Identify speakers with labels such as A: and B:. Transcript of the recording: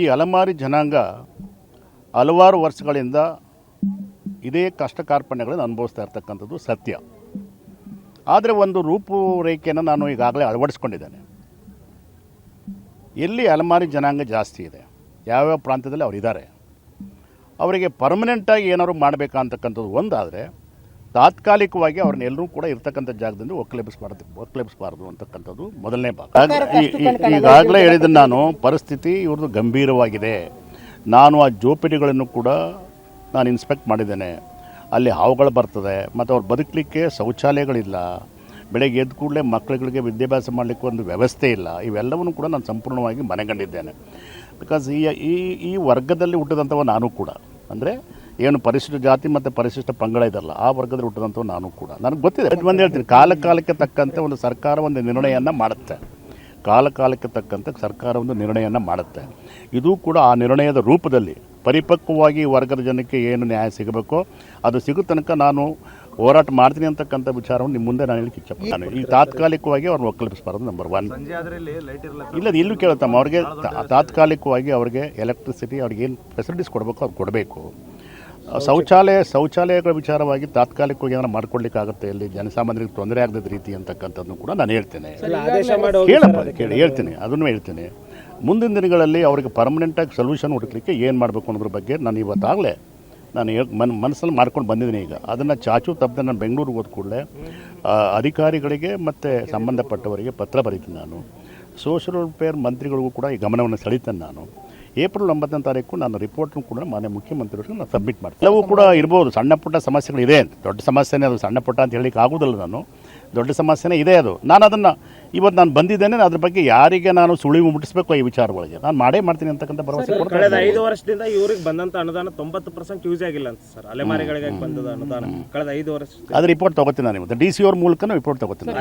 A: ಈ ಅಲೆಮಾರಿ ಜನಾಂಗ ಹಲವಾರು ವರ್ಷಗಳಿಂದ ಇದೇ ಕಷ್ಟ ಕಾರ್ಪಣ್ಯಗಳನ್ನು ಅನುಭವಿಸ್ತಾ ಇರ್ತಕ್ಕಂಥದ್ದು ಸತ್ಯ. ಆದರೆ ಒಂದು ರೂಪುರೇಖೆಯನ್ನು ನಾನು ಈಗಾಗಲೇ ಅಳವಡಿಸ್ಕೊಂಡಿದ್ದೇನೆ. ಎಲ್ಲಿ ಅಲೆಮಾರಿ ಜನಾಂಗ ಜಾಸ್ತಿ ಇದೆ, ಯಾವ್ಯಾವ ಪ್ರಾಂತ್ಯದಲ್ಲಿ ಅವರಿದ್ದಾರೆ, ಅವರಿಗೆ ಪರ್ಮನೆಂಟಾಗಿ ಏನಾದ್ರು ಮಾಡಬೇಕಂತಕ್ಕಂಥದ್ದು ಒಂದಾದರೆ ತಾತ್ಕಾಲಿಕವಾಗಿ ಅವ್ರನ್ನೆಲ್ಲರೂ ಕೂಡ ಇರ್ತಕ್ಕಂಥ ಜಾಗದಿಂದ ಒಕ್ಕಲೆಬ್ಬಿಸಬಾರ್ದು ಅಂತಕ್ಕಂಥದ್ದು ಮೊದಲನೇ ಭಾಗ. ಈಗಾಗಲೇ ಹೇಳಿದ್ದೀನಿ ನಾನು, ಪರಿಸ್ಥಿತಿ ಇವ್ರದ್ದು ಗಂಭೀರವಾಗಿದೆ. ನಾನು ಆ ಜೋಪಿಡಿಗಳನ್ನು ಕೂಡ ನಾನು ಇನ್ಸ್ಪೆಕ್ಟ್ ಮಾಡಿದ್ದೇನೆ. ಅಲ್ಲಿ ಹಾವುಗಳು ಬರ್ತದೆ, ಮತ್ತು ಅವ್ರು ಬದುಕಲಿಕ್ಕೆ ಶೌಚಾಲಯಗಳಿಲ್ಲ, ಬೆಳಗ್ಗೆ ಎದ್ದ ಕೂಡಲೇ ಮಕ್ಕಳುಗಳಿಗೆ ವಿದ್ಯಾಭ್ಯಾಸ ಮಾಡಲಿಕ್ಕೆ ಒಂದು ವ್ಯವಸ್ಥೆ ಇಲ್ಲ. ಇವೆಲ್ಲವನ್ನು ಕೂಡ ನಾನು ಸಂಪೂರ್ಣವಾಗಿ ಮನೆಗಂಡಿದ್ದೇನೆ. ಬಿಕಾಸ್ ಈ ವರ್ಗದಲ್ಲಿ ಹುಟ್ಟಿದಂಥವ ನಾನು ಕೂಡ, ಅಂದರೆ ಏನು ಪರಿಶಿಷ್ಟ ಜಾತಿ ಮತ್ತು ಪರಿಶಿಷ್ಟ ಪಂಗಡ ಇದಲ್ಲ, ಆ ವರ್ಗದಲ್ಲಿ ಹುಟ್ಟಿದಂಥವು ನಾನು ಕೂಡ. ನನಗೆ ಗೊತ್ತಿದೆ. ಒಂದು ಹೇಳ್ತೀನಿ, ಕಾಲಕ್ಕೆ ತಕ್ಕಂತೆ ಒಂದು ಸರ್ಕಾರ ಒಂದು ನಿರ್ಣಯವನ್ನು ಮಾಡುತ್ತೆ. ಕಾಲಕ್ಕೆ ತಕ್ಕಂತೆ ಸರ್ಕಾರ ಒಂದು ನಿರ್ಣಯವನ್ನು ಮಾಡುತ್ತೆ. ಇದು ಕೂಡ ಆ ನಿರ್ಣಯದ ರೂಪದಲ್ಲಿ ಪರಿಪಕ್ವವಾಗಿ ವರ್ಗದ ಜನಕ್ಕೆ ಏನು ನ್ಯಾಯ ಸಿಗಬೇಕೋ ಅದು ಸಿಗೋ ತನಕ ನಾನು ಹೋರಾಟ ಮಾಡ್ತೀನಿ ಅಂತಕ್ಕಂಥ ವಿಚಾರವನ್ನು ನಿಮ್ಮ ಮುಂದೆ ನಾನು ಹೇಳಕ್ಕೆ ಇಚ್ಛಪಡ್ತೇನೆ. ಈಗ ತಾತ್ಕಾಲಿಕವಾಗಿ ಅವ್ರನ್ನ ಒಕ್ಕಲಿಸಬಾರ್ದು, ನಂಬರ್ 1. ಇಲ್ಲ, ಇಲ್ಲೂ ಕೇಳುತ್ತಮ್ಮ, ಅವ್ರಿಗೆ ತಾತ್ಕಾಲಿಕವಾಗಿ ಅವ್ರಿಗೆ ಎಲೆಕ್ಟ್ರಿಸಿಟಿ, ಅವ್ರಿಗೆ ಏನು ಫೆಸಿಲಿಟೀಸ್ ಕೊಡಬೇಕು ಅವ್ರು ಕೊಡಬೇಕು. ಶೌಚಾಲಯಗಳ ವಿಚಾರವಾಗಿ ತಾತ್ಕಾಲಿಕವಾಗಿ ಏನಾರು ಮಾಡ್ಕೊಡ್ಲಿಕ್ಕಾಗುತ್ತೆ, ಇಲ್ಲಿ ಜನಸಾಮಾನ್ಯರಿಗೆ ತೊಂದರೆ ಆಗದ ರೀತಿ ಅಂತಕ್ಕಂಥದ್ದನ್ನು ಕೂಡ ನಾನು ಹೇಳ್ತೇನೆ. ಹೇಳ್ತೀನಿ, ಅದನ್ನು ಹೇಳ್ತೀನಿ. ಮುಂದಿನ ದಿನಗಳಲ್ಲಿ ಅವರಿಗೆ ಪರ್ಮನೆಂಟಾಗಿ ಸೊಲ್ಯೂಷನ್ ಹುಡುಕಲಿಕ್ಕೆ ಏನು ಮಾಡಬೇಕು ಅನ್ನೋದ್ರ ಬಗ್ಗೆ ನಾನು ಇವತ್ತಾಗಲೇ ಮನಸ್ಸಲ್ಲಿ ಮಾಡ್ಕೊಂಡು ಬಂದಿದ್ದೀನಿ. ಈಗ ಅದನ್ನು ಚಾಚು ತಪ್ಪದೆ ನಾನು ಬೆಂಗಳೂರಿಗೆ ಹೋದ ಕೂಡಲೇ ಅಧಿಕಾರಿಗಳಿಗೆ ಮತ್ತು ಸಂಬಂಧಪಟ್ಟವರಿಗೆ ಪತ್ರ ಬರೀತೀನಿ. ನಾನು ಸೋಷಿಯಲ್ ವೆಲ್ಫೇರ್ ಮಂತ್ರಿಗಳಿಗೂ ಕೂಡ ಈ ಗಮನವನ್ನು ಸೆಳೀತೇನೆ. ನಾನು ಏಪ್ರಿಲ್ 9ನೇ ತಾರೀಕು ನಾನು ರಿಪೋರ್ಟ್ನು ಕೂಡ ಮಾನ್ಯ ಮುಖ್ಯಮಂತ್ರಿಗಳಿಗೆ ನಾನು ಸಬ್ಮಿಟ್ ಮಾಡ್ತೀನಿ. ಎಲ್ಲವೂ ಕೂಡ ಇರ್ಬೋದು, ಸಣ್ಣ ಪುಟ್ಟ ಸಮಸ್ಯೆಗಳಿದೆ, ದೊಡ್ಡ ಸಮಸ್ಯೆನೇ ಅದು, ಸಣ್ಣ ಪುಟ್ಟ ಅಂತ ಹೇಳಲಿಕ್ಕೆ ಆಗೋದಿಲ್ಲ. ನಾನು ದೊಡ್ಡ ಸಮಸ್ಯೆನೇ ಇದೆ ಅದು. ನಾನು ಅದನ್ನು ಇವತ್ತು ನಾನು ಬಂದಿದ್ದೇನೆ, ಅದ್ರ ಬಗ್ಗೆ ಯಾರಿಗೆ ನಾನು ಸುಳಿವು ಮುಟ್ಟಿಸಬೇಕು ಈ ವಿಚಾರಗಳಿಗೆ ನಾನು ಮಾಡೇ ಮಾಡ್ತೀನಿ ಅಂತಕ್ಕಂಥ ಭರವಸೆ ಕೊಡ್ತೀನಿ.
B: ಕಳೆದ 5 ವರ್ಷದಿಂದ ಇವ್ರಿಗೆ ಬಂದಂತ ಅನುದಾನ 90% ಯೂಸ್ ಆಗಿಲ್ಲ ಅಂತ ಸರ್. ಅಲೆಮಾರಿಗಳಿಗೆ ಬಂದದ ಅನುದಾನ ಕಳೆದ 5 ವರ್ಷ.
A: ಅದು ರಿಪೋರ್ಟ್ ತಗೋತೀನಿ ನಾನು, ಇವತ್ತು DC ಅವ್ರ ಮೂಲಕ ರಿಪೋರ್ಟ್ ತಗೋತೀನಿ.